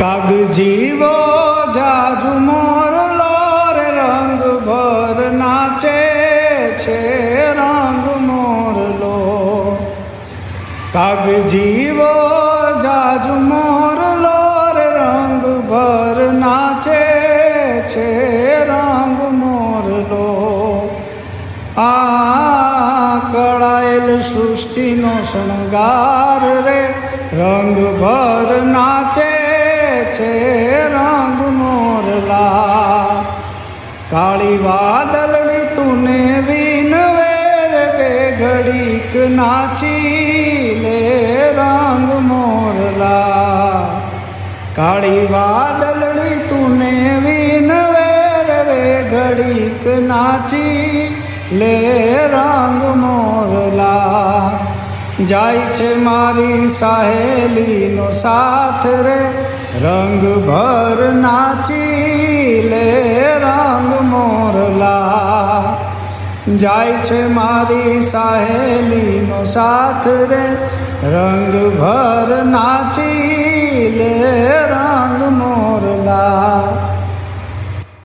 કાગજીવો જાજુ મોરલો રે રંગ ભર નાચે છે રંગ મોરલો. કાગજીવો જાજુ મોરલો રે રંગ ભર નાચે છે રંગ મોરલો. આ કળાયેલ સૃષ્ટિનો શણગાર રે રંગ ભર નાચે છે રંગ મોરલા. કાળી વાદળડી તુને વિનવે રે બે ઘડીક નાચી લે રંગ મોરલા. કાળી વાદળડી તુને વિનવે રે બે ઘડીક નાચી લે રંગ મોરલા. જાય છે મારી સહેલીનો સાથ રે રંગ ભર નાચી લે રંગ મોરલા. જાય છે મારી સહેલીનો સાથ રે રંગ ભર નાચી લે રંગ મોરલા.